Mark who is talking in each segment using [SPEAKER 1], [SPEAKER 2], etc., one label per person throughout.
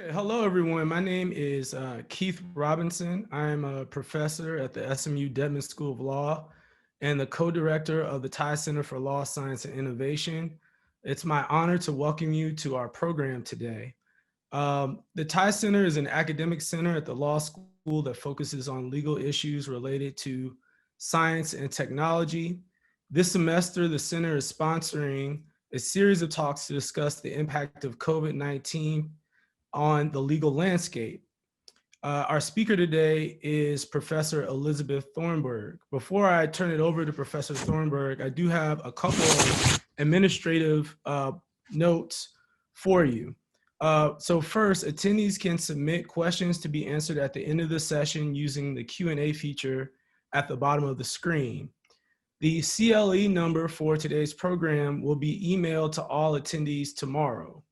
[SPEAKER 1] Okay, hello, everyone. My name is Keith Robinson. I'm a professor at the SMU Dedman School of Law and the co-director of the Tsai Center for Law, Science, and Innovation. It's my honor to welcome you to our program today. The Tsai Center is an academic center at the law school that focuses on legal issues related to science and technology. This semester, the center is sponsoring a series of talks to discuss the impact of COVID-19 on the legal landscape. Our speaker today is Professor Elizabeth Thornburg. Before I turn it over to Professor Thornburg, I do have a couple of administrative notes for you. So first, attendees can submit questions to be answered at the end of the session using the Q&A feature at the bottom of the screen. The CLE number for today's program will be emailed to all attendees tomorrow.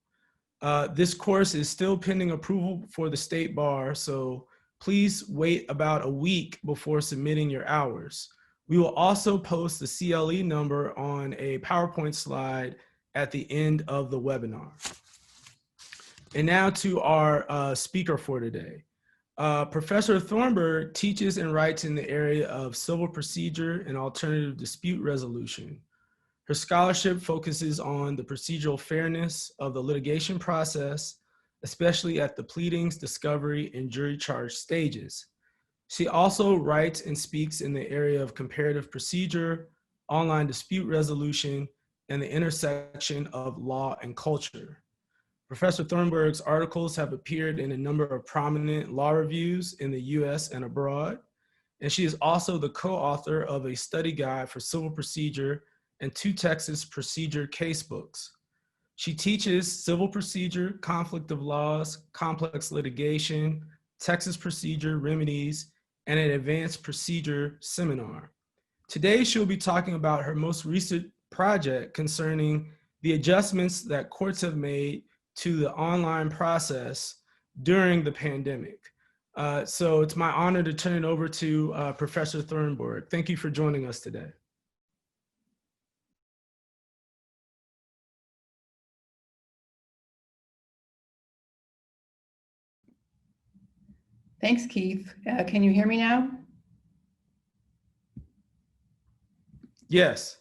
[SPEAKER 1] This course is still pending approval for the state bar, so please wait about a week before submitting your hours. We will also post the CLE number on a PowerPoint slide at the end of the webinar. And now to our speaker for today. Professor Thornburg teaches and writes in the area of civil procedure and alternative dispute resolution. Her scholarship focuses on the procedural fairness of the litigation process, especially at the pleadings, discovery, and jury charge stages. She also writes and speaks in the area of comparative procedure, online dispute resolution, and the intersection of law and culture. Professor Thornburg's articles have appeared in a number of prominent law reviews in the US and abroad, and she is also the co-author of a study guide for civil procedure and 2 Texas procedure casebooks. She teaches civil procedure, conflict of laws, complex litigation, Texas procedure, remedies, and an advanced procedure seminar. Today, she'll be talking about her most recent project concerning the adjustments that courts have made to the online process during the pandemic. So it's my honor to turn it over to Professor Thornburg. Thank you for joining us today.
[SPEAKER 2] Thanks, Keith. Can you hear me now?
[SPEAKER 1] Yes.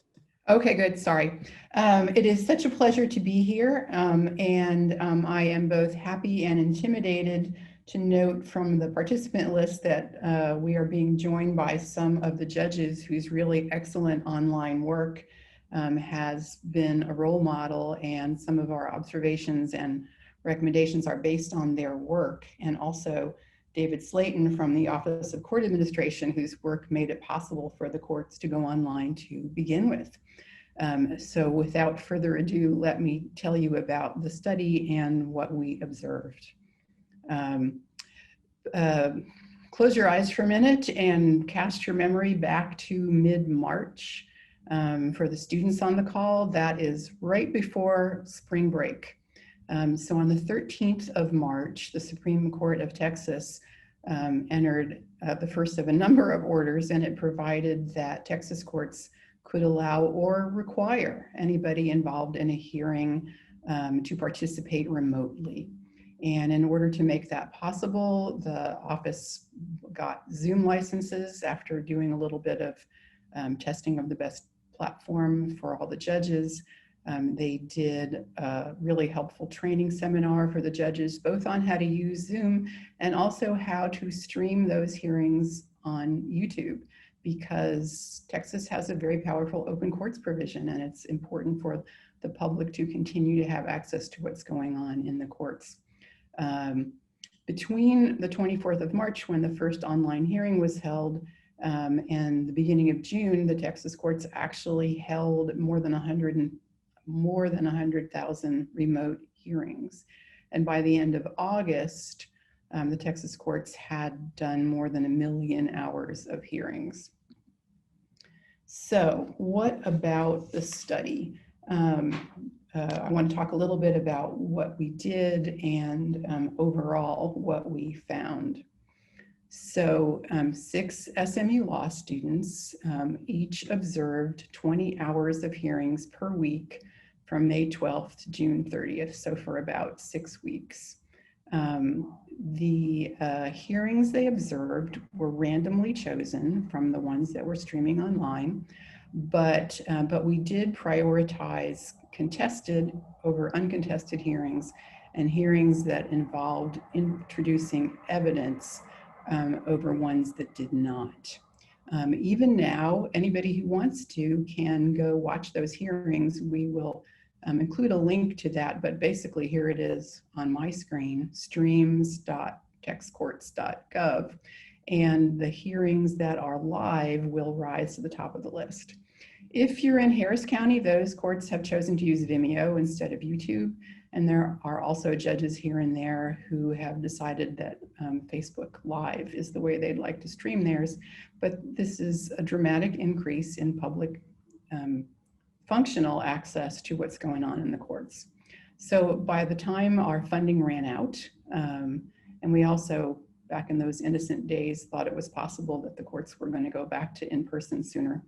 [SPEAKER 2] Okay, good. Sorry. It is such a pleasure to be here, and I am both happy and intimidated to note from the participant list that we are being joined by some of the judges whose really excellent online work has been a role model, and some of our observations and recommendations are based on their work, and also David Slayton from the Office of Court Administration, whose work made it possible for the courts to go online to begin with. So without further ado, let me tell you about the study and what we observed. Close your eyes for a minute and cast your memory back to mid-March. For the students on the call, that is right before spring break. So on the 13th of March, the Supreme Court of Texas entered the first of a number of orders, and it provided that Texas courts could allow or require anybody involved in a hearing to participate remotely. And in order to make that possible, the office got Zoom licenses after doing a little bit of testing of the best platform for all the judges. They did a really helpful training seminar for the judges, both on how to use Zoom and also how to stream those hearings on YouTube, because Texas has a very powerful open courts provision, and it's important for the public to continue to have access to what's going on in the courts. Between the 24th of March, when the first online hearing was held, and the beginning of June, the Texas courts actually held more than 100,000 remote hearings. And by the end of August, the Texas courts had done more than 1 million hours of hearings. So what about the study? I want to talk a little bit about what we did and overall what we found. So 6 SMU law students each observed 20 hours of hearings per week from May 12th to June 30th, so for about 6 weeks. The hearings they observed were randomly chosen from the ones that were streaming online, but we did prioritize contested over uncontested hearings and hearings that involved introducing evidence over ones that did not. Even now, anybody who wants to can go watch those hearings. We will include a link to that, but basically here it is on my screen, streams.textcourts.gov, and the hearings that are live will rise to the top of the list. If you're in Harris County, those courts have chosen to use Vimeo instead of YouTube, and there are also judges here and there who have decided that Facebook Live is the way they'd like to stream theirs, but this is a dramatic increase in public functional access to what's going on in the courts. So by the time our funding ran out, and we also, back in those innocent days, thought it was possible that the courts were going to go back to in-person sooner.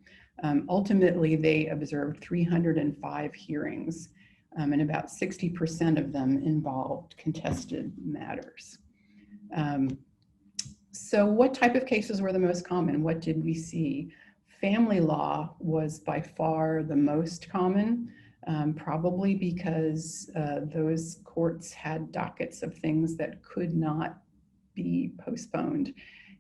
[SPEAKER 2] Ultimately, they observed 305 hearings, and about 60% of them involved contested matters. So what type of cases were the most common? What did we see? Family law was by far the most common, probably because those courts had dockets of things that could not be postponed.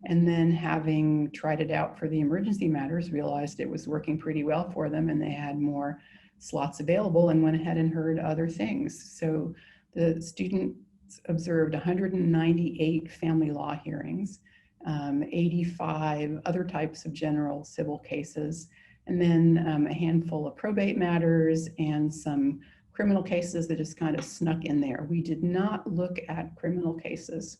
[SPEAKER 2] And then having tried it out for the emergency matters, realized it was working pretty well for them and they had more slots available and went ahead and heard other things. So the students observed 198 family law hearings, 85 other types of general civil cases, and then a handful of probate matters and some criminal cases that just kind of snuck in there. We did not look at criminal cases.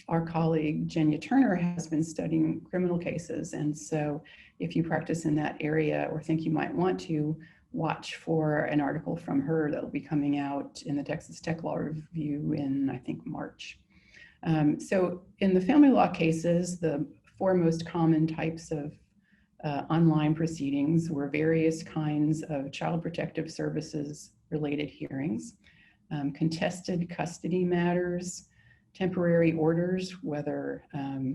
[SPEAKER 2] Our colleague Jenya Turner has been studying criminal cases, and so if you practice in that area or think you might want to, watch for an article from her that'll be coming out in the Texas Tech Law Review in, I think, March. So in the family law cases, the four most common types of online proceedings were various kinds of child protective services related hearings, contested custody matters, temporary orders, whether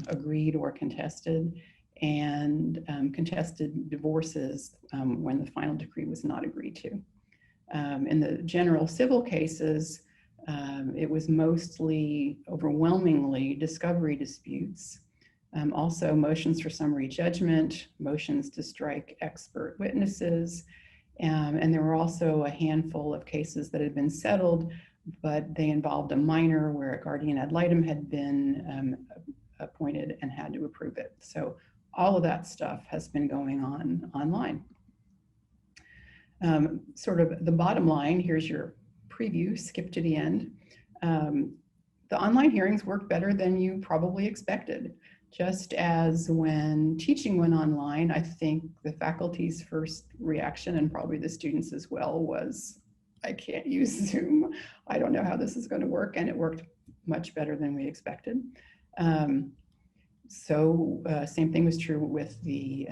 [SPEAKER 2] agreed or contested, and contested divorces when the final decree was not agreed to. In the general civil cases, it was mostly, overwhelmingly, discovery disputes, also motions for summary judgment, motions to strike expert witnesses, and there were also a handful of cases that had been settled, but they involved a minor where a guardian ad litem had been appointed and had to approve it. So all of that stuff has been going on online. Sort of the bottom line, here's your preview, skip to the end. The online hearings work better than you probably expected. Just as when teaching went online, I think the faculty's first reaction, and probably the students as well, was, I can't use Zoom. I don't know how this is going to work, and it worked much better than we expected. Same thing was true with the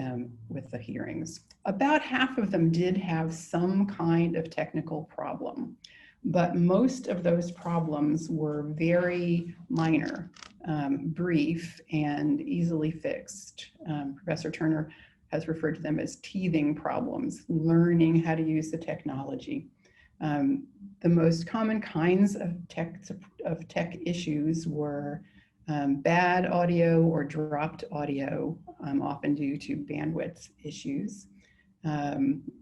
[SPEAKER 2] hearings. About half of them did have some kind of technical problem, but most of those problems were very minor, brief, and easily fixed. Professor Turner has referred to them as teething problems, learning how to use the technology. The most common kinds of tech issues were bad audio or dropped audio, often due to bandwidth issues.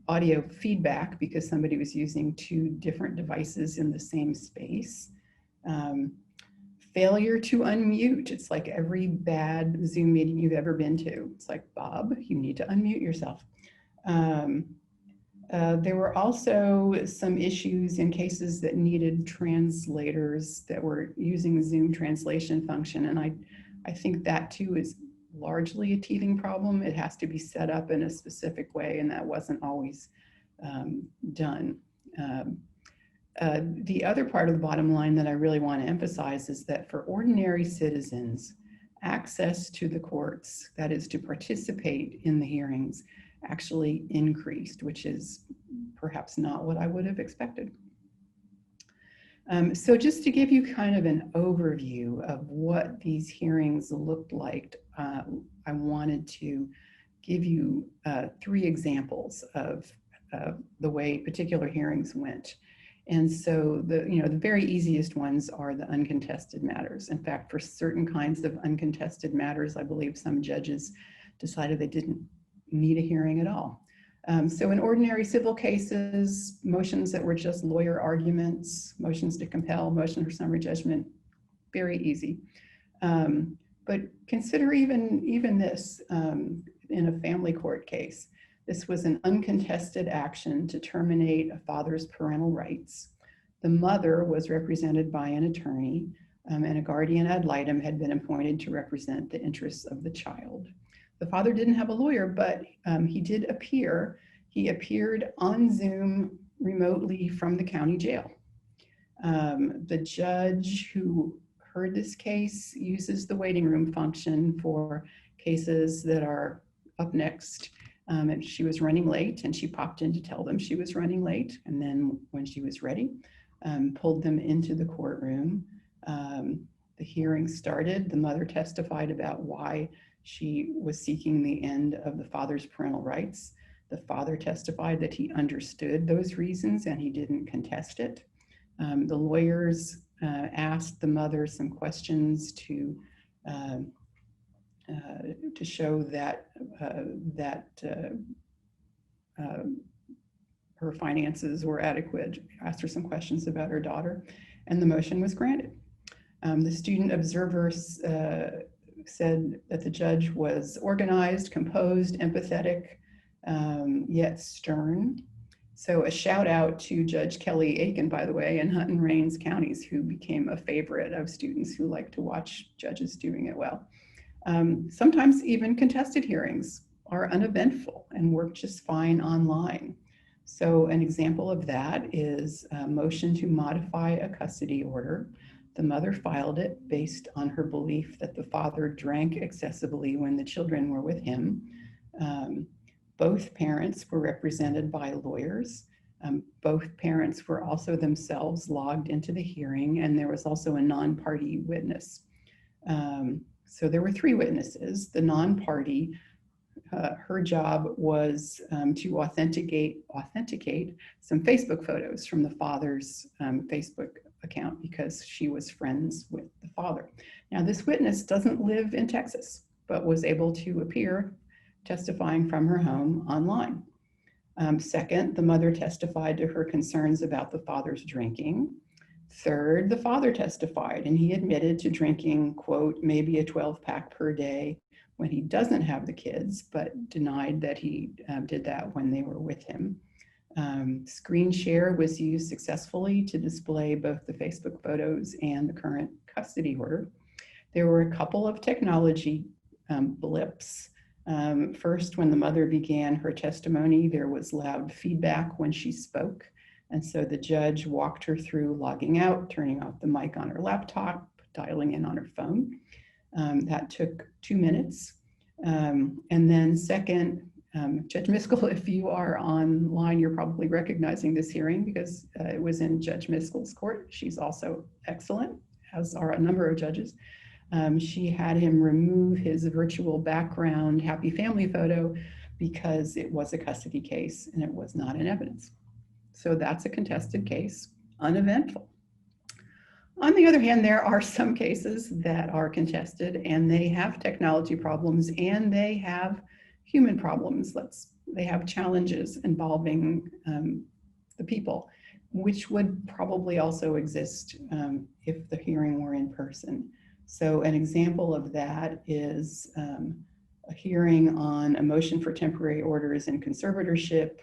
[SPEAKER 2] Audio feedback because somebody was using two different devices in the same space. Failure to unmute. It's like every bad Zoom meeting you've ever been to. It's like, Bob, you need to unmute yourself. There were also some issues in cases that needed translators that were using Zoom translation function. And I think that too is largely a teething problem. It has to be set up in a specific way, and that wasn't always done. The other part of the bottom line that I really want to emphasize is that for ordinary citizens, access to the courts, that is to participate in the hearings, actually increased, which is perhaps not what I would have expected. So just to give you kind of an overview of what these hearings looked like, I wanted to give you 3 examples of the way particular hearings went. And so the very easiest ones are the uncontested matters. In fact, for certain kinds of uncontested matters, I believe some judges decided they didn't need a hearing at all. So in ordinary civil cases, motions that were just lawyer arguments, motions to compel, motion for summary judgment, very easy. But consider even this in a family court case. This was an uncontested action to terminate a father's parental rights. The mother was represented by an attorney, and a guardian ad litem had been appointed to represent the interests of the child. The father didn't have a lawyer, but he did appear. He appeared on Zoom remotely from the county jail. The judge who heard this case uses the waiting room function for cases that are up next. And she was running late, and she popped in to tell them she was running late. And then when she was ready, pulled them into the courtroom. The hearing started. The mother testified about why she was seeking the end of the father's parental rights. The father testified that he understood those reasons and he didn't contest it. The lawyers asked the mother some questions to show that her finances were adequate. Asked her some questions about her daughter, and the motion was granted. The student observers said that the judge was organized, composed, empathetic, yet stern. So a shout out to Judge Kelly Aiken, by the way, in Hunt and Rains counties, who became a favorite of students who like to watch judges doing it well. Sometimes even contested hearings are uneventful and work just fine online. So an example of that is a motion to modify a custody order. The mother filed it based on her belief that the father drank excessively when the children were with him. Both parents were represented by lawyers. Both parents were also themselves logged into the hearing, and there was also a non-party witness. So there were 3 witnesses. The non-party, her job was to authenticate some Facebook photos from the father's Facebook account because she was friends with the father. Now, this witness doesn't live in Texas, but was able to appear testifying from her home online. Second, the mother testified to her concerns about the father's drinking. Third, the father testified, and he admitted to drinking, quote, maybe a 12-pack per day when he doesn't have the kids, but denied that he did that when they were with him. Screen share was used successfully to display both the Facebook photos and the current custody order. There were a couple of technology blips. First, when the mother began her testimony, there was loud feedback when she spoke. And so the judge walked her through logging out, turning off the mic on her laptop, dialing in on her phone. That took 2 minutes. And then second, Judge Miskell, if you are online, you're probably recognizing this hearing because it was in Judge Miskell's court. She's also excellent, as are a number of judges. She had him remove his virtual background happy family photo because it was a custody case and it was not in evidence. So that's a contested case, uneventful. On the other hand, there are some cases that are contested and they have technology problems and they have human problems. They have challenges involving the people, which would probably also exist if the hearing were in person. So an example of that is a hearing on a motion for temporary orders and conservatorship.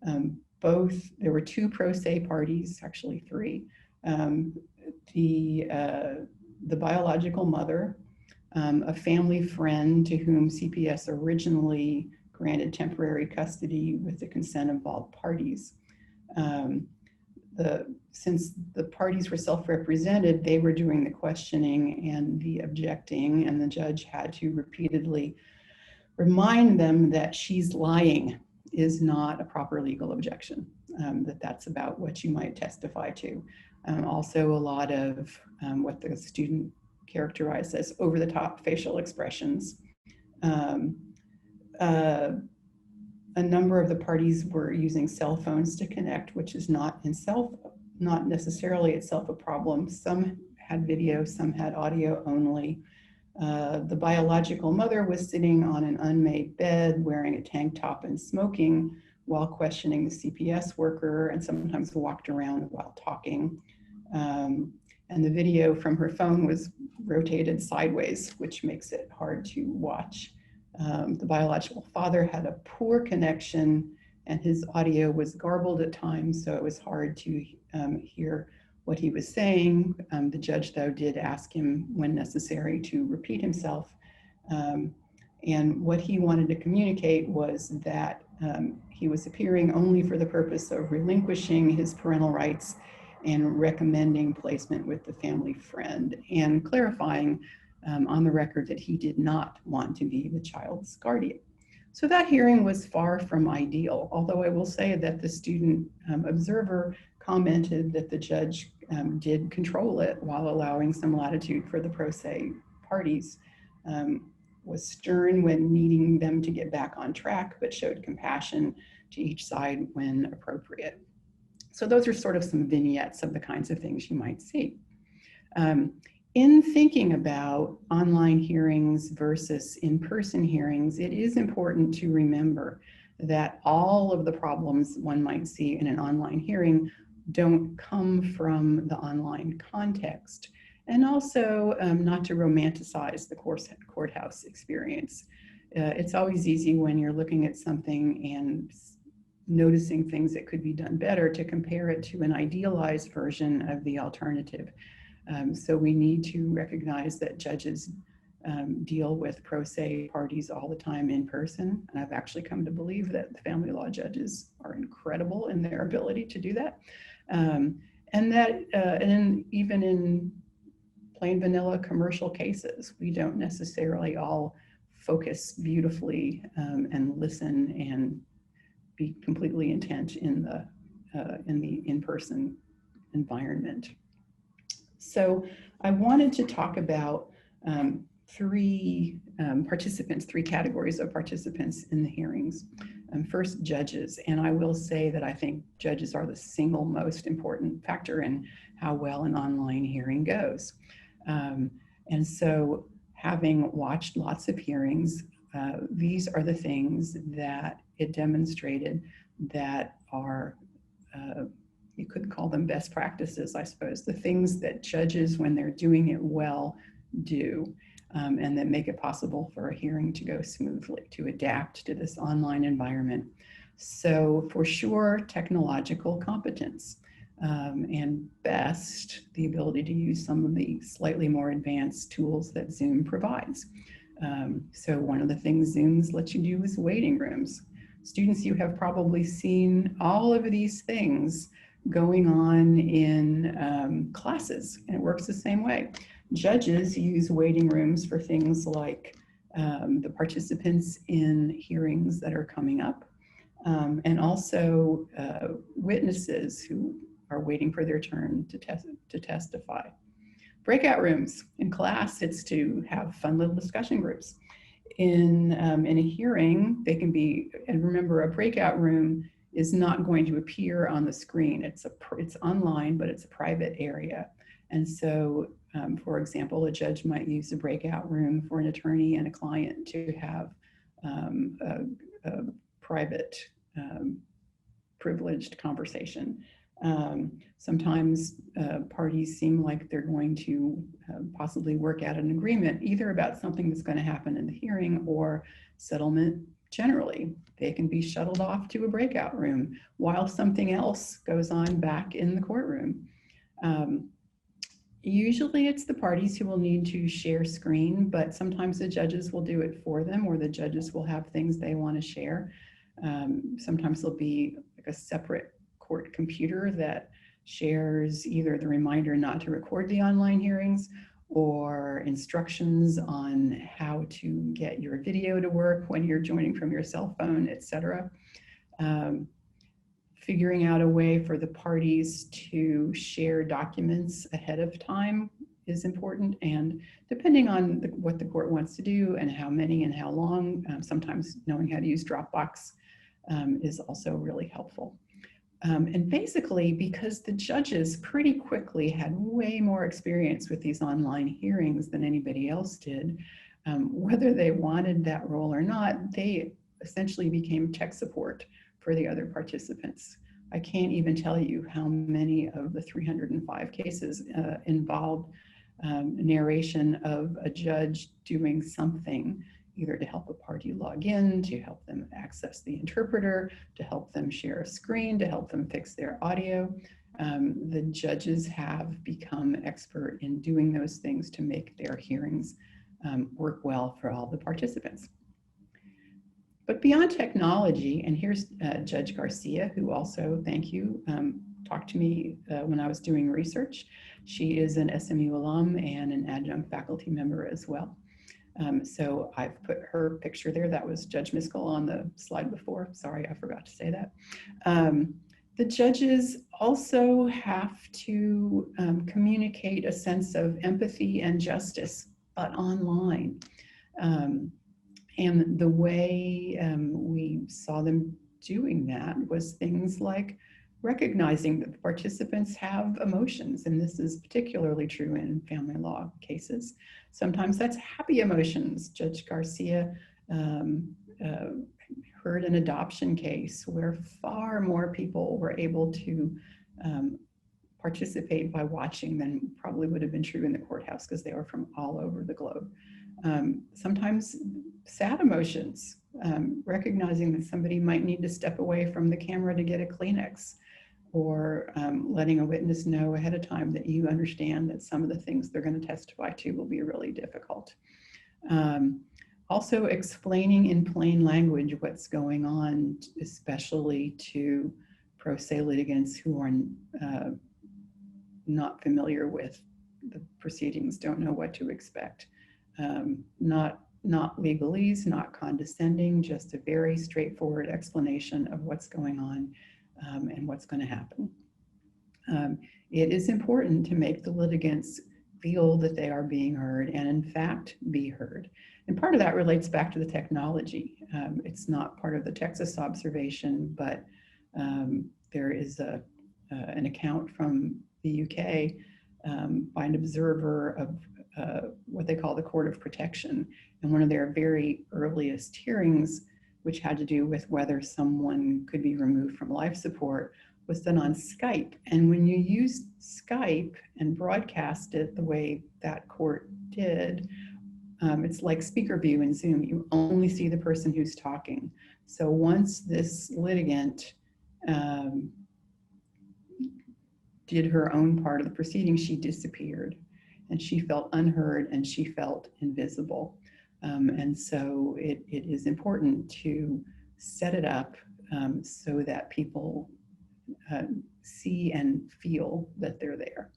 [SPEAKER 2] There were 2 pro se parties, actually 3. The biological mother, a family friend to whom CPS originally granted temporary custody with the consent of all parties. Since the parties were self-represented, they were doing the questioning and the objecting, and the judge had to repeatedly remind them that she's lying is not a proper legal objection, that's about what you might testify to. Also a lot of what the student characterized as over-the-top facial expressions. Um, uh, a number of the parties were using cell phones to connect, which is not necessarily itself a problem. Some had video, some had audio only. The biological mother was sitting on an unmade bed, wearing a tank top and smoking while questioning the CPS worker, and sometimes walked around while talking. And the video from her phone was rotated sideways, which makes it hard to watch. The biological father had a poor connection, and his audio was garbled at times, so it was hard to hear what he was saying. The judge, though, did ask him when necessary to repeat himself. And what he wanted to communicate was that he was appearing only for the purpose of relinquishing his parental rights and recommending placement with the family friend, and clarifying on the record that he did not want to be the child's guardian. So that hearing was far from ideal, although I will say that the student observer commented that the judge did control it while allowing some latitude for the pro se parties, was stern when needing them to get back on track, but showed compassion to each side when appropriate. So those are sort of some vignettes of the kinds of things you might see. In thinking about online hearings versus in-person hearings, it is important to remember that all of the problems one might see in an online hearing don't come from the online context, and also not to romanticize the courthouse experience. It's always easy when you're looking at something and noticing things that could be done better to compare it to an idealized version of the alternative. So we need to recognize that judges deal with pro se parties all the time in person. And I've actually come to believe that the family law judges are incredible in their ability to do that. And that and even in plain vanilla commercial cases, we don't necessarily all focus beautifully and listen and be completely intent in the in-person environment. So I wanted to talk about three categories of participants in the hearings. First, judges, and I will say that I think judges are the single most important factor in how well an online hearing goes. And so, having watched lots of hearings, these are the things that it demonstrated that are you could call them best practices, I suppose, the things that judges, when they're doing it well, do, and that make it possible for a hearing to go smoothly, to adapt to this online environment. So for sure, technological competence, and best, the ability to use some of the slightly more advanced tools that Zoom provides. So one of the things Zooms lets you do is waiting rooms. Students, you have probably seen all of these things going on in classes, and it works the same way. Judges use waiting rooms for things like the participants in hearings that are coming up, and also witnesses who are waiting for their turn to testify. Breakout rooms in class, it's to have fun little discussion groups. In a hearing, they can be, and remember, a breakout room is not going to appear on the screen. It's online, but it's a private area. And so, for example, a judge might use a breakout room for an attorney and a client to have a private, privileged conversation. Sometimes parties seem like they're going to possibly work out an agreement, either about something that's going to happen in the hearing or settlement generally. They can be shuttled off to a breakout room while something else goes on back in the courtroom. Usually it's the parties who will need to share screen, but sometimes the judges will do it for them, or the judges will have things they want to share. Sometimes there'll be like a separate court computer that shares either the reminder not to record the online hearings or instructions on how to get your video to work when you're joining from your cell phone, etc. figuring out a way for the parties to share documents ahead of time is important. And depending on what the court wants to do and how many and how long, sometimes knowing how to use Dropbox is also really helpful. And basically, because the judges pretty quickly had way more experience with these online hearings than anybody else did, whether they wanted that role or not, they essentially became tech support for the other participants. I can't even tell you how many of the 305 cases involved narration of a judge doing something, either to help a party log in, to help them access the interpreter, to help them share a screen, to help them fix their audio. The judges have become expert in doing those things to make their hearings work well for all the participants. But beyond technology, and here's Judge Garcia, who also, thank you, talked to me when I was doing research. She is an SMU alum and an adjunct faculty member as well. So I've put her picture there. That was Judge Miskell on the slide before. Sorry, I forgot to say that. The judges also have to communicate a sense of empathy and justice, but online. And the way we saw them doing that was things like recognizing that the participants have emotions, and this is particularly true in family law cases. Sometimes that's happy emotions. Judge Garcia heard an adoption case where far more people were able to participate by watching than probably would have been true in the courthouse because they were from all over the globe. Sometimes sad emotions, recognizing that somebody might need to step away from the camera to get a Kleenex, or letting a witness know ahead of time that you understand that some of the things they're going to testify to will be really difficult. Also explaining in plain language what's going on, especially to pro se litigants who are not familiar with the proceedings, don't know what to expect. Not legalese, not condescending, just a very straightforward explanation of what's going on and what's going to happen. It is important to make the litigants feel that they are being heard and in fact be heard. And part of that relates back to the technology. It's not part of the Texas observation, but there is an account from the UK by an observer of what they call the Court of Protection. And one of their very earliest hearings, which had to do with whether someone could be removed from life support, was done on Skype. And when you use Skype and broadcast it the way that court did, it's like speaker view in Zoom. You only see the person who's talking. So once this litigant did her own part of the proceeding, she disappeared. And she felt unheard and she felt invisible. And so it is important to set it up so that people see and feel that they're there.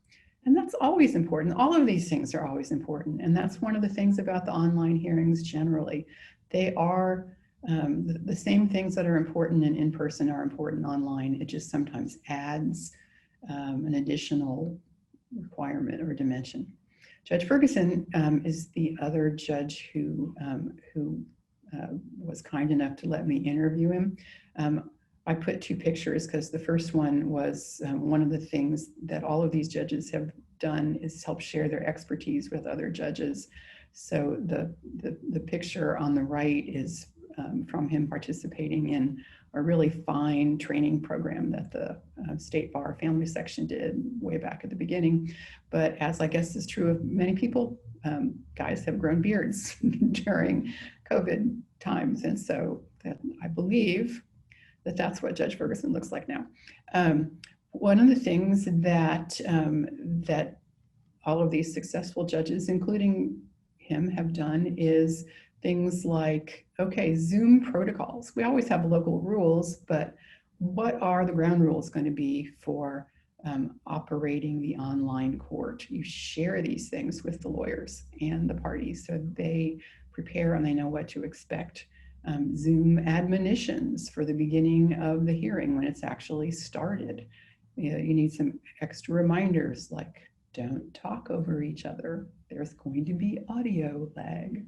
[SPEAKER 2] And that's always important. All of these things are always important. And that's one of the things about the online hearings generally. They are the same things that are important in person are important online. It just sometimes adds an additional requirement or dimension. Judge Ferguson is the other judge who was kind enough to let me interview him. I put two pictures because the first one was one of the things that all of these judges have done is help share their expertise with other judges. So the picture on the right is from him participating in a really fine training program that the State Bar Family Section did way back at the beginning. But as I guess is true of many people, guys have grown beards during COVID times. And so I believe that that's what Judge Ferguson looks like now. One of the things that, that all of these successful judges, including him, have done is things like, okay, Zoom protocols. We always have local rules, but what are the ground rules going to be for operating the online court? You share these things with the lawyers and the parties so they prepare and they know what to expect. Zoom admonitions for the beginning of the hearing when it's actually started. You need some extra reminders like don't talk over each other. There's going to be audio lag.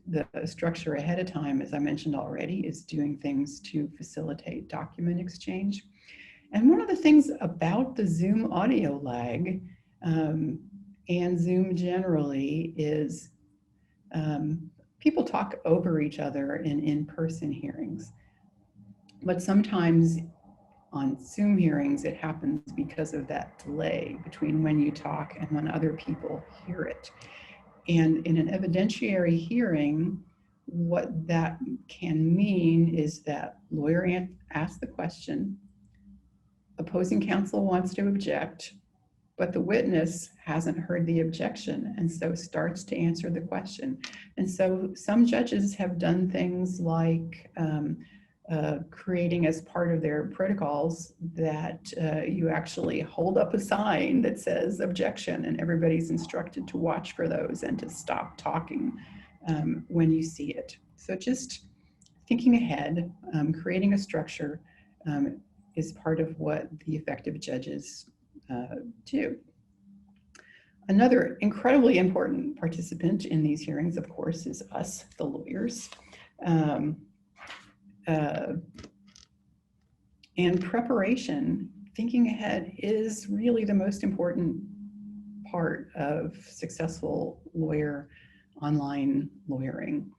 [SPEAKER 2] The structure ahead of time, as I mentioned already, is doing things to facilitate document exchange. And one of the things about the Zoom audio lag and Zoom generally is people talk over each other in in-person hearings. But sometimes on Zoom hearings, it happens because of that delay between when you talk and when other people hear it. And in an evidentiary hearing, what that can mean is that lawyer asks the question, opposing counsel wants to object, but the witness hasn't heard the objection and so starts to answer the question. And so some judges have done things like creating as part of their protocols that you actually hold up a sign that says objection, and everybody's instructed to watch for those and to stop talking when you see it. So just thinking ahead, creating a structure is part of what the effective judges do. Another incredibly important participant in these hearings, of course, is us, the lawyers. And preparation, thinking ahead, is really the most important part of successful online lawyering.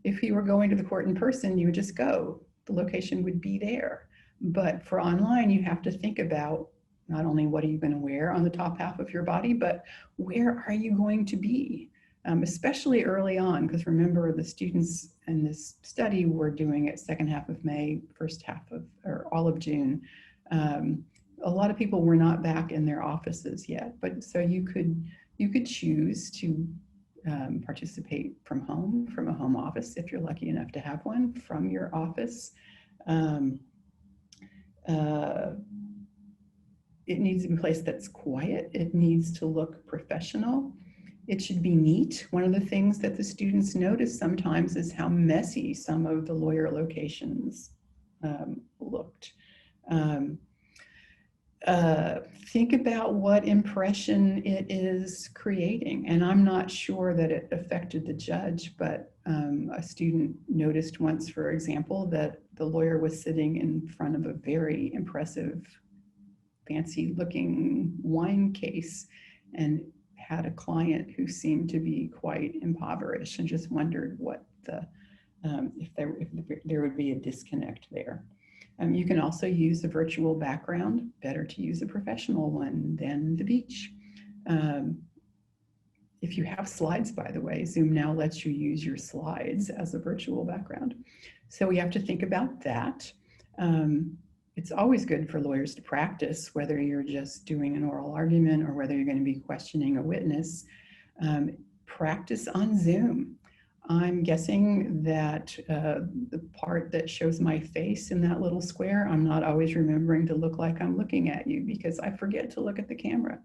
[SPEAKER 2] If you were going to the court in person, you would just go. The location would be there. But for online, you have to think about not only what are you going to wear on the top half of your body, but where are you going to be? Especially early on, because remember the students in this study were doing it second half of May, first half of, or all of June. A lot of people were not back in their offices yet, but so you could choose to participate from home, from a home office, if you're lucky enough to have one, from your office. It needs to be a place that's quiet. It needs to look professional. It should be neat. One of the things that the students notice sometimes is how messy some of the lawyer locations looked. Think about what impression it is creating. And I'm not sure that it affected the judge, but a student noticed once, for example, that the lawyer was sitting in front of a very impressive, fancy looking wine case and had a client who seemed to be quite impoverished, and just wondered what if there would be a disconnect there. You can also use a virtual background. Better to use a professional one than the beach. If you have slides, by the way, Zoom now lets you use your slides as a virtual background. So we have to think about that. It's always good for lawyers to practice, whether you're just doing an oral argument or whether you're going to be questioning a witness. Practice on Zoom. I'm guessing that the part that shows my face in that little square, I'm not always remembering to look like I'm looking at you because I forget to look at the camera.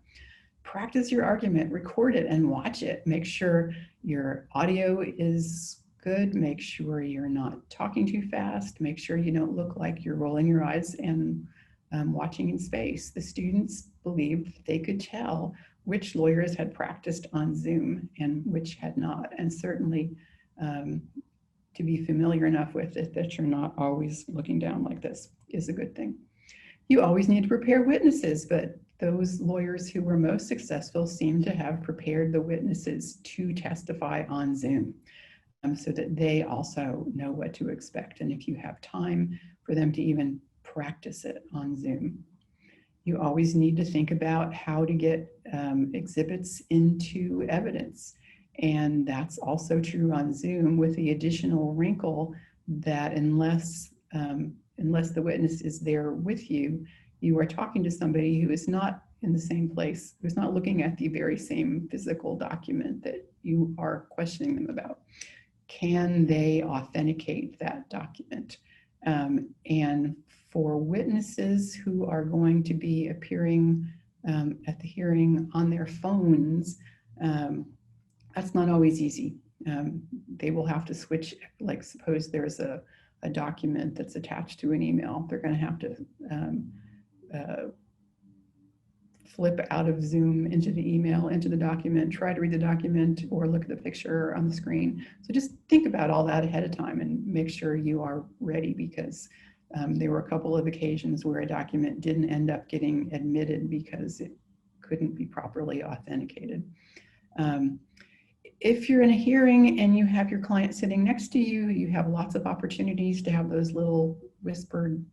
[SPEAKER 2] Practice your argument, record it and watch it. Make sure your audio is good. Make sure you're not talking too fast. Make sure you don't look like you're rolling your eyes and watching in space. The students believed they could tell which lawyers had practiced on Zoom and which had not. And certainly to be familiar enough with it that you're not always looking down like this is a good thing. You always need to prepare witnesses, but those lawyers who were most successful seem to have prepared the witnesses to testify on Zoom so that they also know what to expect. And if you have time for them to even practice it on Zoom. You always need to think about how to get exhibits into evidence. And that's also true on Zoom, with the additional wrinkle that unless the witness is there with you, you are talking to somebody who is not in the same place, who's not looking at the very same physical document that you are questioning them about. Can they authenticate that document? And for witnesses who are going to be appearing at the hearing on their phones, that's not always easy. They will have to switch, like suppose there's a document that's attached to an email, they're going to have to flip out of Zoom into the email, into the document, try to read the document, or look at the picture on the screen. So just think about all that ahead of time and make sure you are ready, because there were a couple of occasions where a document didn't end up getting admitted because it couldn't be properly authenticated. If you're in a hearing and you have your client sitting next to you, you have lots of opportunities to have those little whispered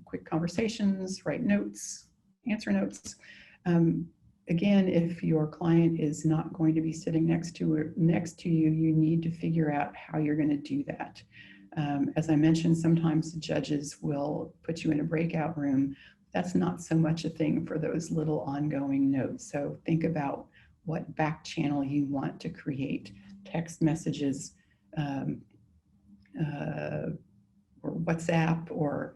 [SPEAKER 2] quick conversations, write notes, answer notes. Again, if your client is not going to be sitting next to you, you need to figure out how you're going to do that. As I mentioned, sometimes the judges will put you in a breakout room. That's not so much a thing for those little ongoing notes. So think about what back channel you want to create, text messages, or WhatsApp, or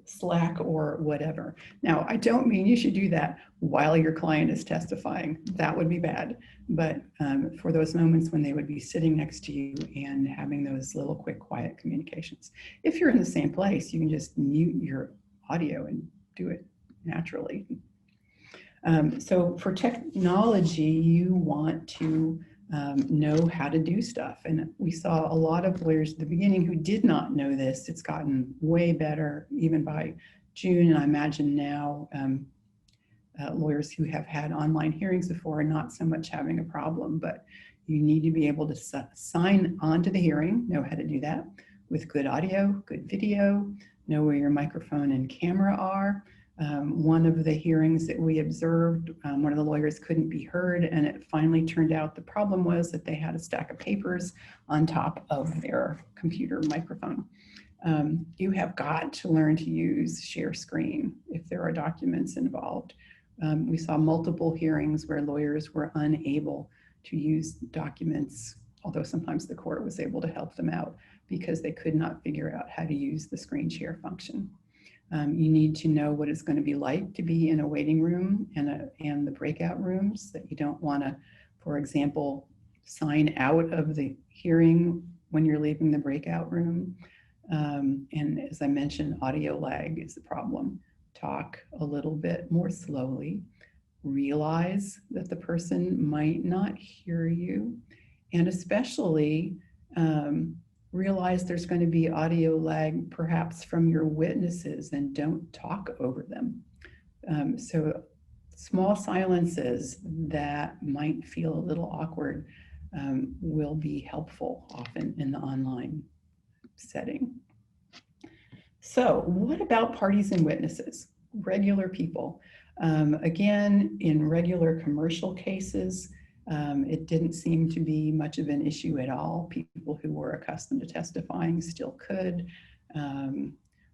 [SPEAKER 2] Slack, or whatever. Now, I don't mean you should do that while your client is testifying. That would be bad. But for those moments when they would be sitting next to you and having those little quick, quiet communications. If you're in the same place, you can just mute your audio and do it naturally. So for technology, you want to know how to do stuff. And we saw a lot of lawyers at the beginning who did not know this. It's gotten way better even by June. And I imagine now lawyers who have had online hearings before are not so much having a problem, but you need to be able to sign on to the hearing, know how to do that with good audio, good video, know where your microphone and camera are. One of the hearings that we observed, one of the lawyers couldn't be heard, and it finally turned out the problem was that they had a stack of papers on top of their computer microphone. You have got to learn to use share screen if there are documents involved. We saw multiple hearings where lawyers were unable to use documents, although sometimes the court was able to help them out because they could not figure out how to use the screen share function. You need to know what it's going to be like to be in a waiting room and the breakout rooms, that you don't want to, for example, sign out of the hearing when you're leaving the breakout room. And as I mentioned, audio lag is the problem. Talk a little bit more slowly. Realize that the person might not hear you, and especially realize there's going to be audio lag perhaps from your witnesses, and don't talk over them. So small silences that might feel a little awkward will be helpful often in the online setting. So what about parties and witnesses, regular people? Again, in regular commercial cases, it didn't seem to be much of an issue at all. People who were accustomed to testifying still could.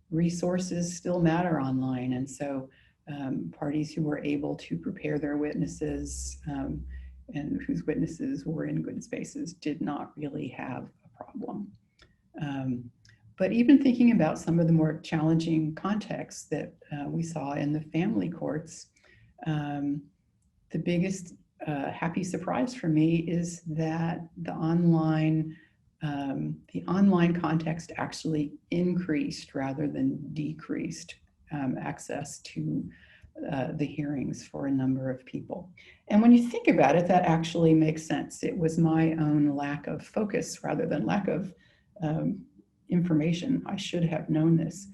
[SPEAKER 2] Resources still matter online. And so parties who were able to prepare their witnesses and whose witnesses were in good spaces did not really have a problem. But even thinking about some of the more challenging contexts that we saw in the family courts, the biggest happy surprise for me is that the online context actually increased rather than decreased access to the hearings for a number of people. And when you think about it, that actually makes sense. It was my own lack of focus rather than lack of information. I should have known this.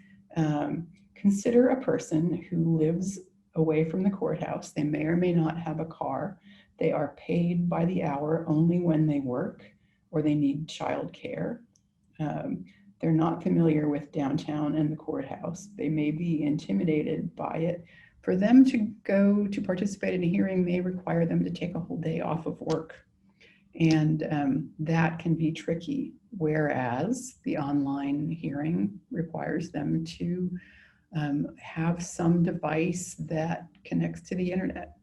[SPEAKER 2] Consider a person who lives away from the courthouse. They may or may not have a car. They are paid by the hour only when they work or they need childcare. They're not familiar with downtown and the courthouse. They may be intimidated by it. For them to go to participate in a hearing may require them to take a whole day off of work. And that can be tricky, whereas the online hearing requires them to have some device that connects to the internet.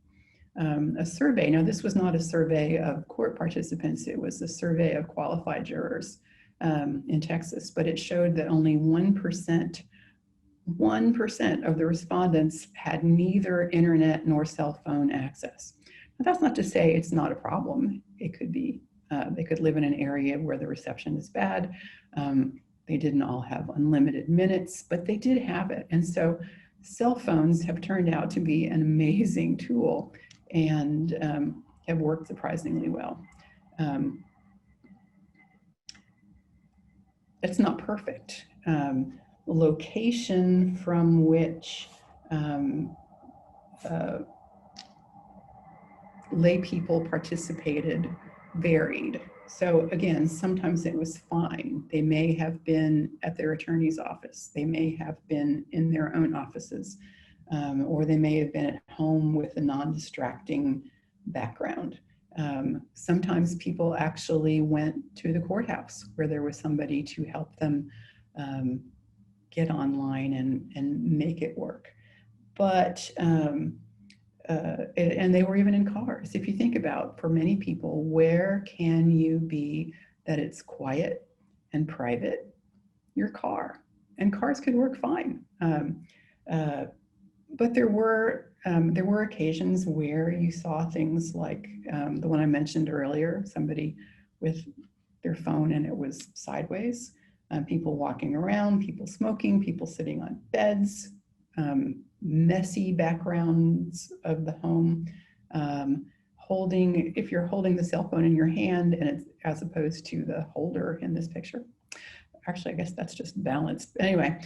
[SPEAKER 2] A survey, now this was not a survey of court participants, it was a survey of qualified jurors in Texas, but it showed that only 1% of the respondents had neither internet nor cell phone access. Now, that's not to say it's not a problem. It could be They could live in an area where the reception is bad. They didn't all have unlimited minutes, but they did have it. And so cell phones have turned out to be an amazing tool and have worked surprisingly well. It's not perfect. The location from which lay people participated varied. So again, sometimes it was fine. They may have been at their attorney's office. They may have been in their own offices, or they may have been at home with a non-distracting background. Sometimes people actually went to the courthouse where there was somebody to help them get online and make it work. But and they were even in cars. If you think about, for many people, where can you be that it's quiet and private? Your car. And cars could work fine. But there were occasions where you saw things like the one I mentioned earlier, somebody with their phone and it was sideways, people walking around, people smoking, people sitting on beds, messy backgrounds of the home, if you're holding the cell phone in your hand and it's as opposed to the holder in this picture. Actually, I guess that's just balanced. But anyway,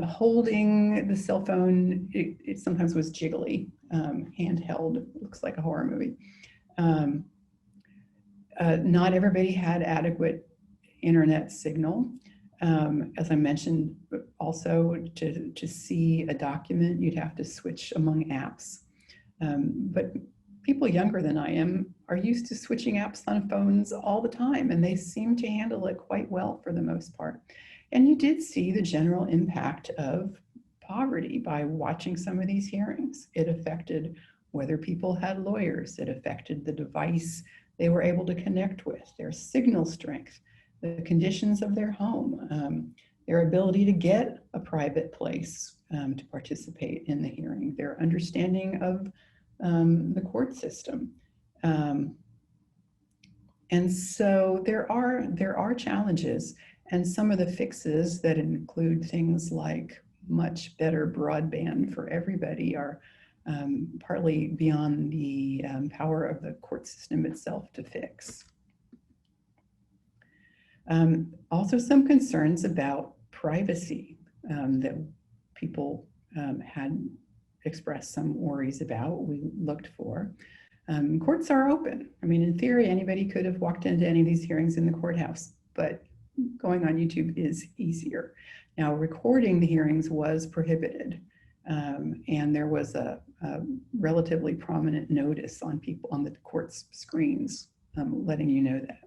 [SPEAKER 2] holding the cell phone, it sometimes was jiggly, handheld, looks like a horror movie. Not everybody had adequate internet signal. As I mentioned, also to see a document, you'd have to switch among apps. But people younger than I am are used to switching apps on phones all the time, and they seem to handle it quite well for the most part. And you did see the general impact of poverty by watching some of these hearings. It affected whether people had lawyers. It affected the device they were able to connect with, their signal strength, the conditions of their home, their ability to get a private place to participate in the hearing, their understanding of the court system. And so there are challenges, and some of the fixes that include things like much better broadband for everybody are partly beyond the power of the court system itself to fix. Also some concerns about privacy that people had expressed some worries about, we looked for. Courts are open. I mean, in theory, anybody could have walked into any of these hearings in the courthouse, but going on YouTube is easier. Now, recording the hearings was prohibited, and there was a relatively prominent notice on the court's screens letting you know that.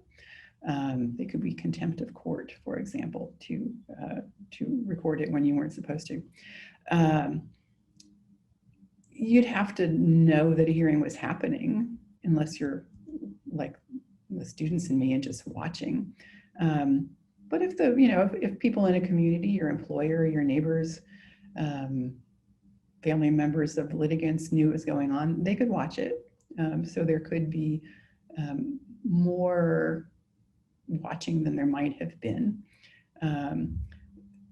[SPEAKER 2] They could be contempt of court, for example, to record it when you weren't supposed to. You'd have to know that a hearing was happening, unless you're like the students and me and just watching. But if people in a community, your employer, your neighbors, family members of litigants knew what was going on, they could watch it. So there could be more watching than there might have been.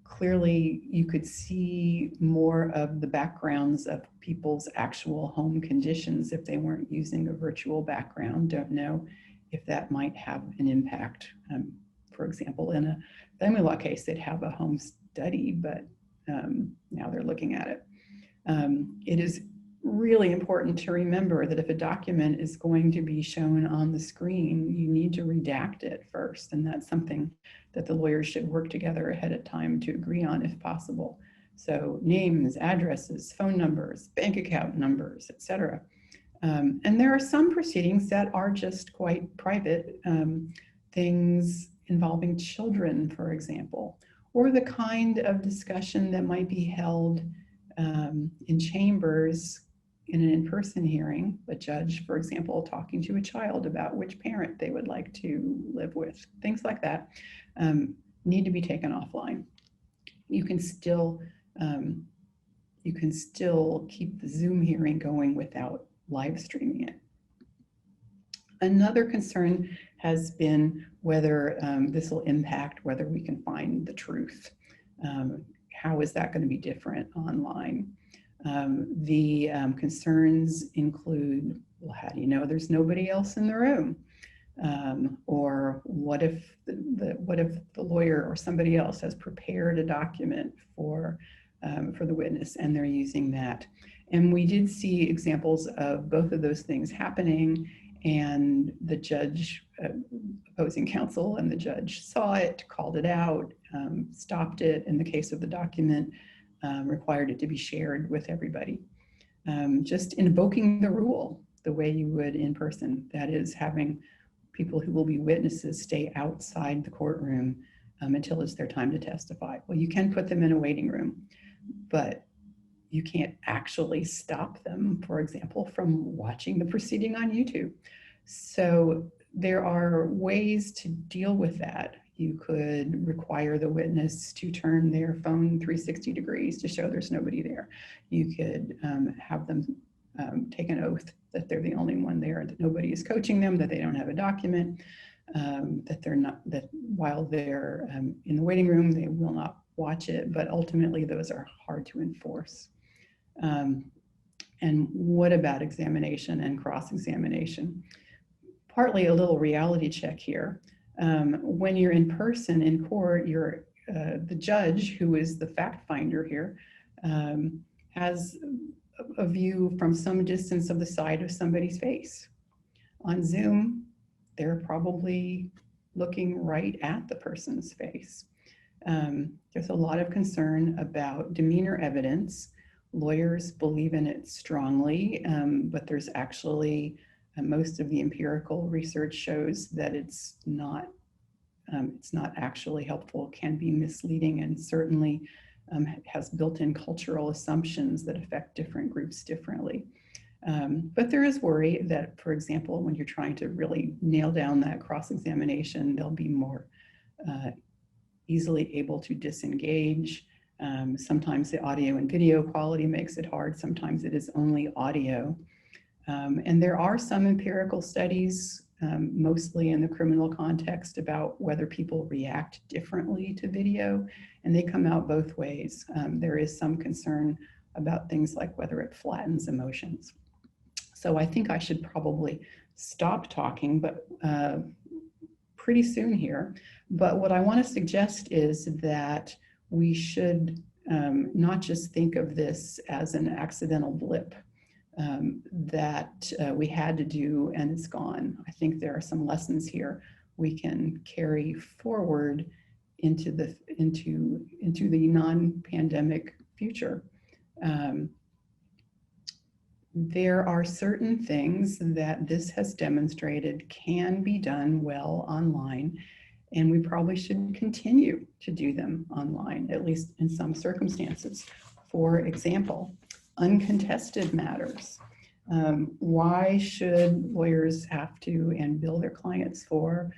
[SPEAKER 2] Clearly, you could see more of the backgrounds of people's actual home conditions if they weren't using a virtual background. Don't know if that might have an impact. For example, in a family law case, they'd have a home study, but now they're looking at it. It is really important to remember that if a document is going to be shown on the screen, you need to redact it first. And that's something that the lawyers should work together ahead of time to agree on if possible. So names, addresses, phone numbers, bank account numbers, etc. And there are some proceedings that are just quite private, things involving children, for example, or the kind of discussion that might be held in chambers in an in-person hearing, a judge, for example, talking to a child about which parent they would like to live with, things like that, need to be taken offline. You can still keep the Zoom hearing going without live streaming it. Another concern has been whether this will impact whether we can find the truth. How is that going to be different online? The concerns include, well, how do you know there's nobody else in the room? Or what if the lawyer or somebody else has prepared a document for the witness and they're using that? And we did see examples of both of those things happening, and the judge, opposing counsel, and the judge saw it, called it out, stopped it. In the case of the document, required it to be shared with everybody. Just invoking the rule the way you would in person, that is, having people who will be witnesses stay outside the courtroom until it's their time to testify. Well, you can put them in a waiting room, but you can't actually stop them, for example, from watching the proceeding on YouTube. So there are ways to deal with that. You could require the witness to turn their phone 360 degrees to show there's nobody there. You could have them take an oath that they're the only one there, that nobody is coaching them, that they don't have a document, that they're not, that while they're in the waiting room, they will not watch it, but ultimately those are hard to enforce. And what about examination and cross-examination? Partly a little reality check here. When you're in person in court, you're the judge, who is the fact finder here, has a view from some distance of the side of somebody's face. On Zoom, they're probably looking right at the person's face. There's a lot of concern about demeanor evidence. Lawyers believe in it strongly, but there's actually most of the empirical research shows that it's not actually helpful, can be misleading, and certainly has built-in cultural assumptions that affect different groups differently. But there is worry that, for example, when you're trying to really nail down that cross-examination, they'll be more easily able to disengage. Sometimes the audio and video quality makes it hard. Sometimes it is only audio. And there are some empirical studies, mostly in the criminal context, about whether people react differently to video, and they come out both ways. There is some concern about things like whether it flattens emotions. So I think I should probably stop talking, but pretty soon here. But what I want to suggest is that we should not just think of this as an accidental blip that we had to do and it's gone. I think there are some lessons here we can carry forward into the non-pandemic future. There are certain things that this has demonstrated can be done well online, and we probably should continue to do them online, at least in some circumstances. For example, uncontested matters. Why should lawyers have to and bill their clients for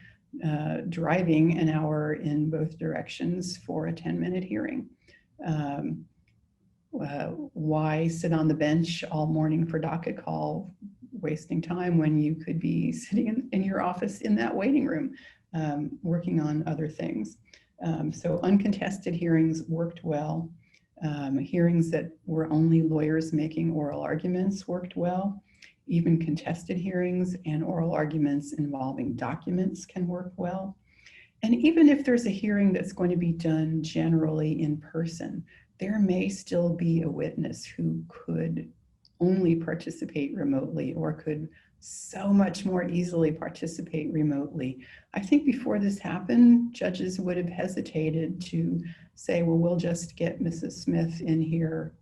[SPEAKER 2] driving an hour in both directions for a 10-minute hearing? Why sit on the bench all morning for docket call, wasting time when you could be sitting in your office in that waiting room, working on other things? So uncontested hearings worked well. Hearings that were only lawyers making oral arguments worked well. Even contested hearings and oral arguments involving documents can work well. And even if there's a hearing that's going to be done generally in person, there may still be a witness who could only participate remotely or could so much more easily participate remotely. I think before this happened, judges would have hesitated to say, well, we'll just get Mrs. Smith in here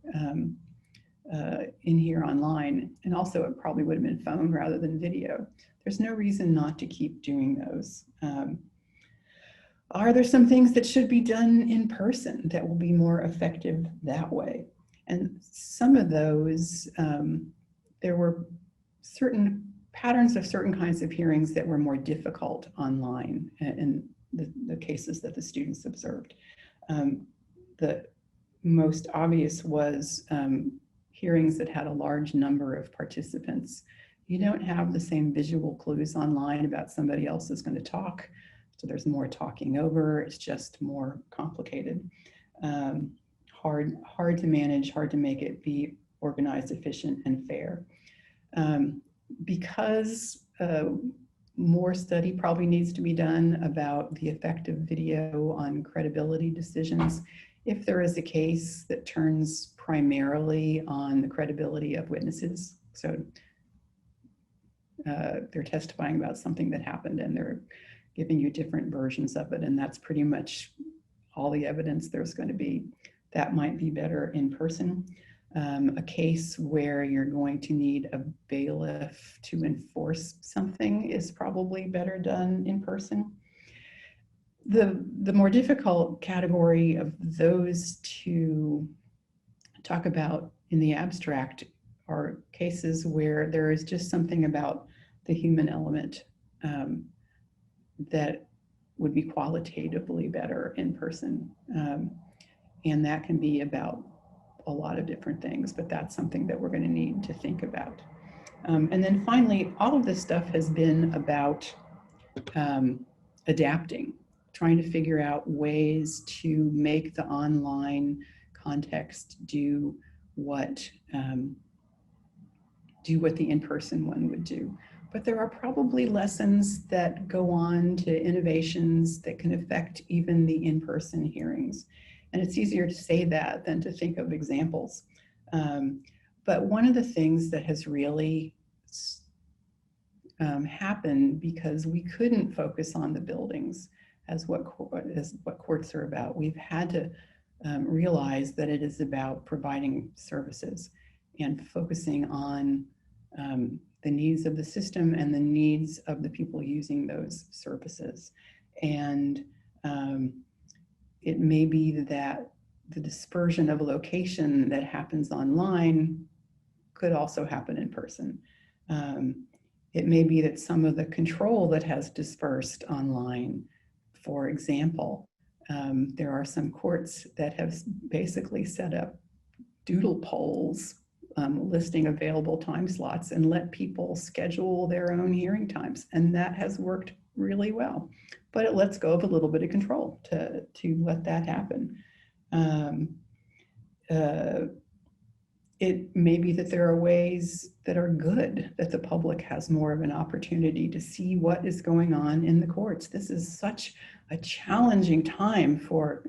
[SPEAKER 2] online. And also it probably would have been phone rather than video. There's no reason not to keep doing those. Are there some things that should be done in person that will be more effective that way? And some of those, there were certain patterns of certain kinds of hearings that were more difficult online in the cases that the students observed. The most obvious was hearings that had a large number of participants. you don't have the same visual clues online about somebody else is going to talk. So there's more talking over. It's just more complicated. Um, hard to manage, hard to make it be organized, efficient, and fair. Um, because more study probably needs to be done about the effect of video on credibility decisions. If there is a case that turns primarily on the credibility of witnesses, so they're testifying about something that happened and they're giving you different versions of it, and that's pretty much all the evidence there's going to be, that might be better in person. A case where you're going to need a bailiff to enforce something is probably better done in person. The more difficult category of those to talk about in the abstract are cases where there is just something about the human element that would be qualitatively better in person. And that can be about a lot of different things, but that's something that we're going to need to think about. And then finally, all of this stuff has been about adapting, trying to figure out ways to make the online context do what the in-person one would do. But there are probably lessons that go on to innovations that can affect even the in-person hearings. And it's easier to say that than to think of examples. But one of the things that has really happened, because we couldn't focus on the buildings as what courts are about, we've had to realize that it is about providing services and focusing on the needs of the system and the needs of the people using those services. And it may be that the dispersion of a location that happens online could also happen in person. It may be that some of the control that has dispersed online, for example, there are some courts that have basically set up doodle polls listing available time slots and let people schedule their own hearing times. And that has worked really well. But it lets go of a little bit of control to let that happen. It may be that there are ways that are good, that the public has more of an opportunity to see what is going on in the courts. This is such a challenging time for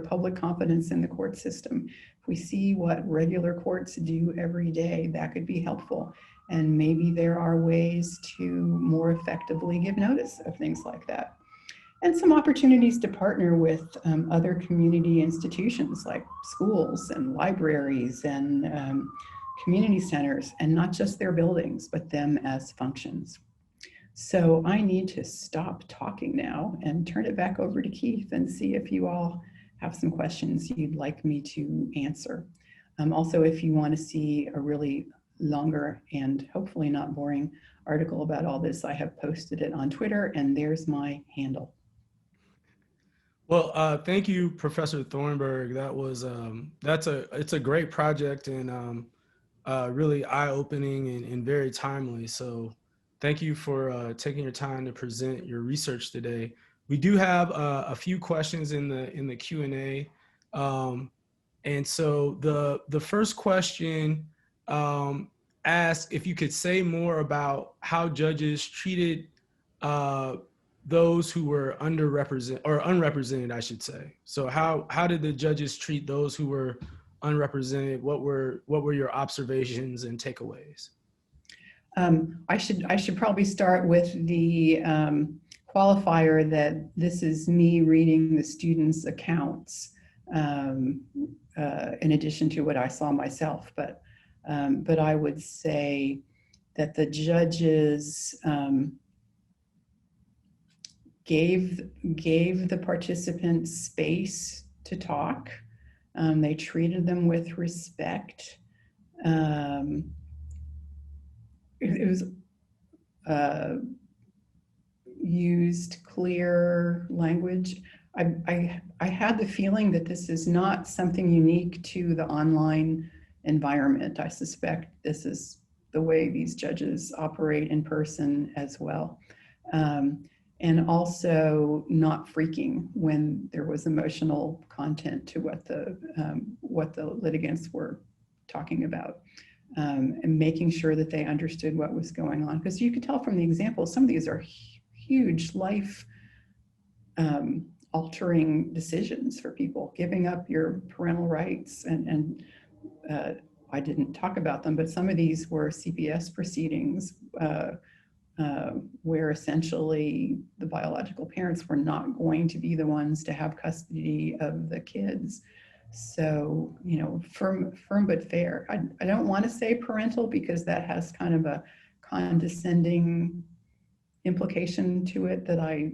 [SPEAKER 2] public confidence in the court system. If we see what regular courts do every day, that could be helpful. And maybe there are ways to more effectively give notice of things like that. And some opportunities to partner with other community institutions like schools and libraries and community centers, and not just their buildings, but them as functions. So I need to stop talking now and turn it back over to Keith and see if you all have some questions you'd like me to answer. Also, if you want to see a really longer and hopefully not boring article about all this, I have posted it on Twitter, and there's my handle.
[SPEAKER 1] Well, thank you, Professor Thornburg. That was it's a great project and really eye-opening and very timely. So, thank you for taking your time to present your research today. We do have a few questions in the Q&A, and so the first question asked if you could say more about how judges treated those who were underrepresented or unrepresented, I should say. So how did the judges treat those who were unrepresented? What were your observations and takeaways?
[SPEAKER 2] I should probably start with the qualifier that this is me reading the students' accounts in addition to what I saw myself. But I would say that the judges gave the participants space to talk. They treated them with respect. It was used clear language. I had the feeling that this is not something unique to the online environment. I suspect this is the way these judges operate in person as well. And also not freaking when there was emotional content to what the litigants were talking about, and making sure that they understood what was going on. Because you could tell from the examples, some of these are huge life altering decisions for people, giving up your parental rights. And I didn't talk about them, but some of these were CPS proceedings where essentially the biological parents were not going to be the ones to have custody of the kids. So, firm but fair. I don't want to say parental because that has kind of a condescending implication to it that I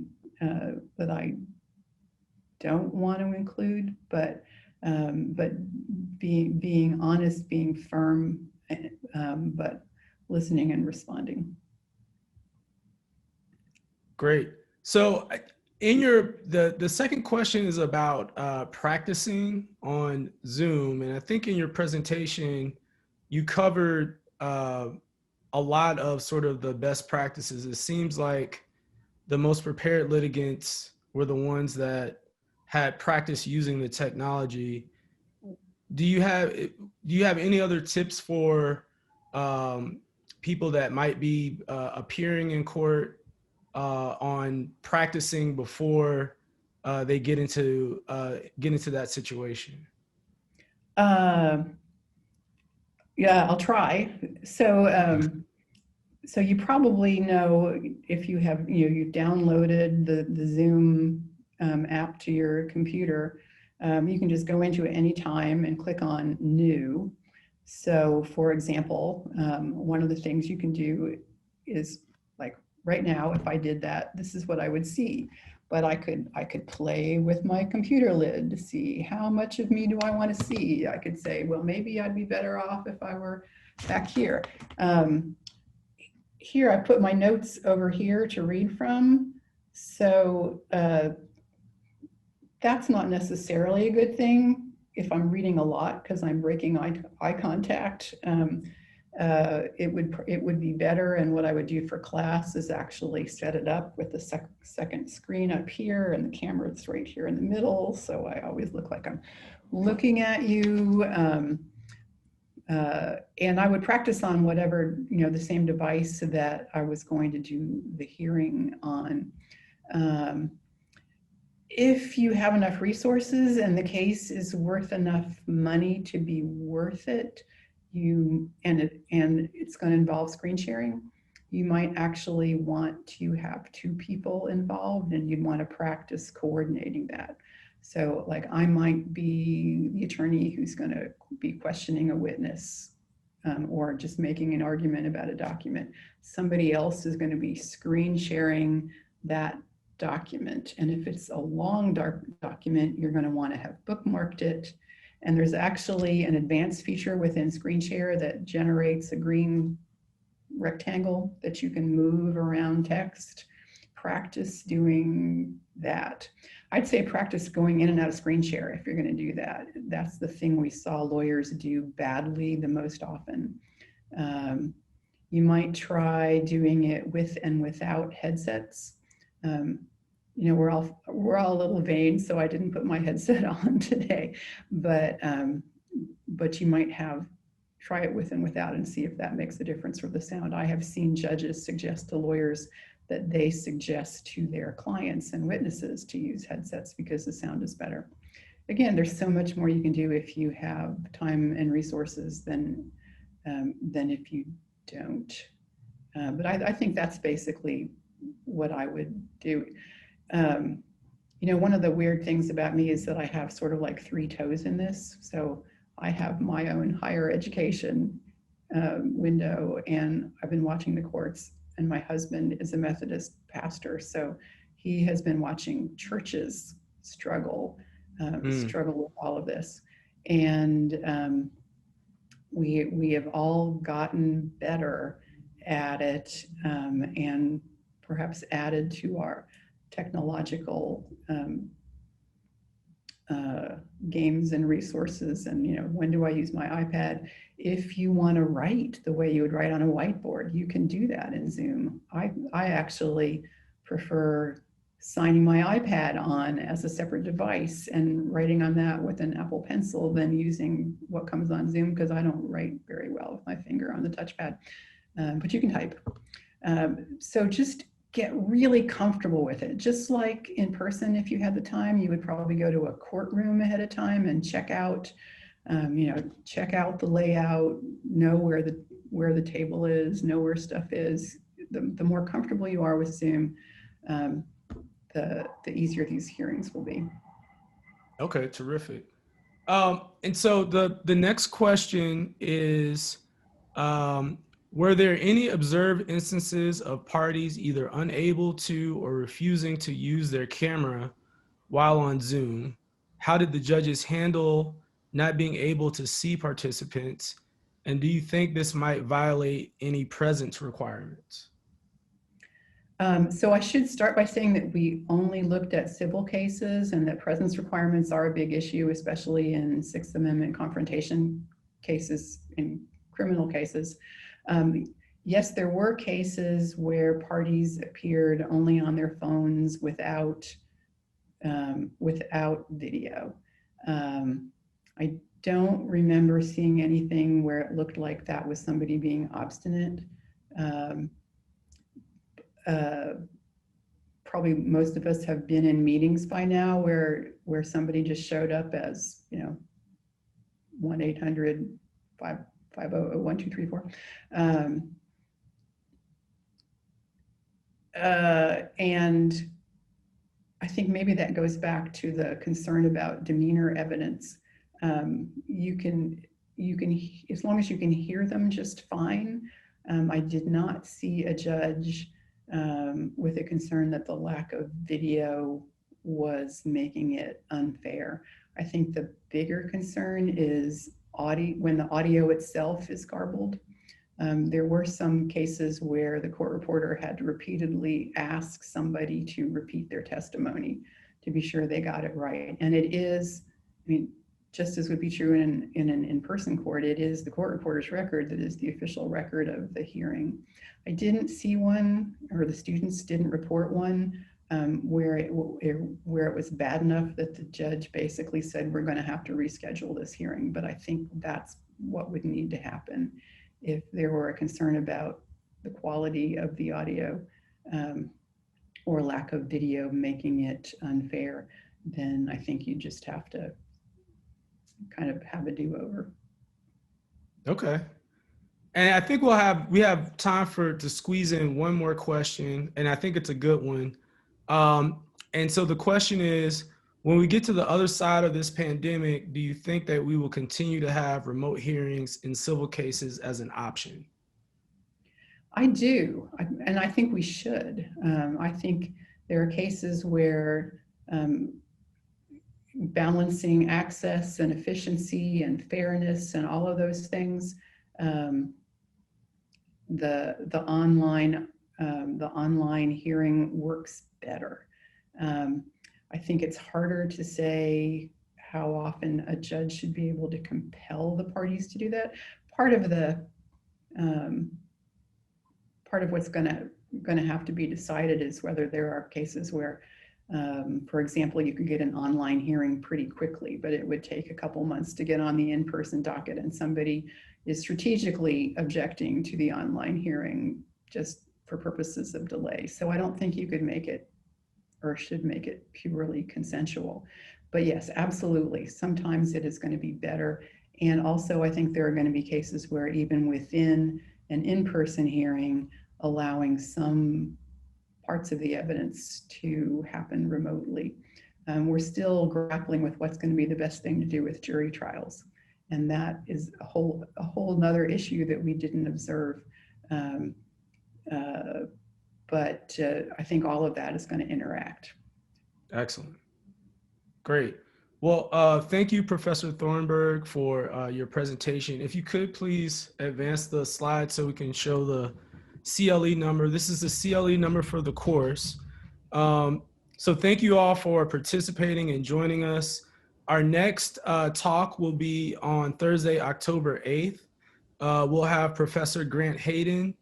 [SPEAKER 2] don't want to include, but being honest, being firm, but listening and responding.
[SPEAKER 1] Great. So in the second question is about practicing on Zoom. And I think in your presentation, you covered a lot of sort of the best practices. It seems like the most prepared litigants were the ones that had practice using the technology. Do you have any other tips for people that might be appearing in court on practicing before they get into that situation?
[SPEAKER 2] Yeah, I'll try. So you probably know, if you have, you've downloaded the Zoom app to your computer, you can just go into it anytime and click on New. So for example, one of the things you can do is, like right now, if I did that, this is what I would see. But I could play with my computer lid to see how much of me do I want to see. I could say, well, maybe I'd be better off if I were back here. Here, I put my notes over here to read from. So that's not necessarily a good thing if I'm reading a lot because I'm breaking eye contact. It would be better, and what I would do for class is actually set it up with the second screen up here and the camera's right here in the middle, so I always look like I'm looking at you. And I would practice on whatever, the same device that I was going to do the hearing on. If you have enough resources and the case is worth enough money to be worth it, and it's going to involve screen sharing, you might actually want to have two people involved, and you'd want to practice coordinating that. So like I might be the attorney who's going to be questioning a witness, or just making an argument about a document. Somebody else is going to be screen sharing that document. And if it's a long document, you're going to want to have bookmarked it. And there's actually an advanced feature within Screen Share that generates a green rectangle that you can move around text. Practice doing that. I'd say practice going in and out of Screen Share if you're going to do that. That's the thing we saw lawyers do badly the most often. You might try doing it with and without headsets. We're all a little vain, so I didn't put my headset on today, but you might try it with and without and see if that makes a difference for the sound. I have seen judges suggest to lawyers that they suggest to their clients and witnesses to use headsets because the sound is better. Again, there's so much more you can do if you have time and resources than if you don't. But I think that's basically what I would do. One of the weird things about me is that I have sort of like three toes in this. So I have my own higher education window, and I've been watching the courts, and my husband is a Methodist pastor. So he has been watching churches struggle with all of this. And we have all gotten better at it, and perhaps added to our technological games and resources, and when do I use my iPad? If you want to write the way you would write on a whiteboard, you can do that in Zoom. I actually prefer signing my iPad on as a separate device and writing on that with an Apple Pencil than using what comes on Zoom, because I don't write very well with my finger on the touchpad, but you can type. So just get really comfortable with it. Just like in person, if you had the time, you would probably go to a courtroom ahead of time and check out the layout, know where the table is, know where stuff is. The more comfortable you are with Zoom, the easier these hearings will be.
[SPEAKER 1] Okay, terrific. And so the next question is, were there any observed instances of parties either unable to or refusing to use their camera while on Zoom? How did the judges handle not being able to see participants? And do you think this might violate any presence requirements?
[SPEAKER 2] So I should start by saying that we only looked at civil cases, and that presence requirements are a big issue, especially in Sixth Amendment confrontation cases, in criminal cases. Yes, there were cases where parties appeared only on their phones without video. I don't remember seeing anything where it looked like that was somebody being obstinate. Probably most of us have been in meetings by now where somebody just showed up as 1-800-550-1234, and I think maybe that goes back to the concern about demeanor evidence. You can, as long as you can hear them just fine. I did not see a judge with a concern that the lack of video was making it unfair. I think the bigger concern is when the audio itself is garbled. There were some cases where the court reporter had to repeatedly ask somebody to repeat their testimony to be sure they got it right. And it is, just as would be true in an in-person court, it is the court reporter's record that is the official record of the hearing. I didn't see one, or the students didn't report one, where it was bad enough that the judge basically said, we're going to have to reschedule this hearing. But I think that's what would need to happen if there were a concern about the quality of the audio or lack of video making it unfair. Then I think you just have to kind of have a do-over.
[SPEAKER 1] Okay. And I think we have time to squeeze in one more question, and I think it's a good one. And so the question is, when we get to the other side of this pandemic, do you think that we will continue to have remote hearings in civil cases as an option?
[SPEAKER 2] I do, and I think we should. I think there are cases where balancing access and efficiency and fairness and all of those things, the online hearing works better. I think it's harder to say how often a judge should be able to compel the parties to do that. Part of what's going to have to be decided is whether there are cases where, for example, you could get an online hearing pretty quickly, but it would take a couple months to get on the in-person docket, and somebody is strategically objecting to the online hearing just for purposes of delay. So I don't think you could make it or should make it purely consensual. But yes, absolutely. Sometimes it is going to be better. And also, I think there are going to be cases where even within an in-person hearing, allowing some parts of the evidence to happen remotely. We're still grappling with what's going to be the best thing to do with jury trials. And that is a whole nother issue that we didn't observe. But I think all of that is going to interact.
[SPEAKER 1] Excellent. Great. Well, thank you, Professor Thornburg, for your presentation. If you could please advance the slide so we can show the CLE number. This is the CLE number for the course. So thank you all for participating and joining us. Our next talk will be on Thursday, October 8th. We'll have Professor Grant Hayden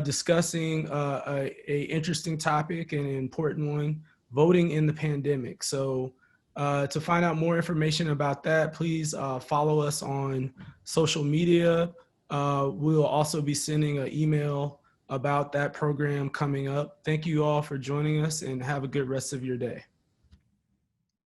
[SPEAKER 1] discussing a interesting topic and an important one, voting in the pandemic. So to find out more information about that, please follow us on social media. We'll also be sending an email about that program coming up. Thank you all for joining us and have a good rest of your day.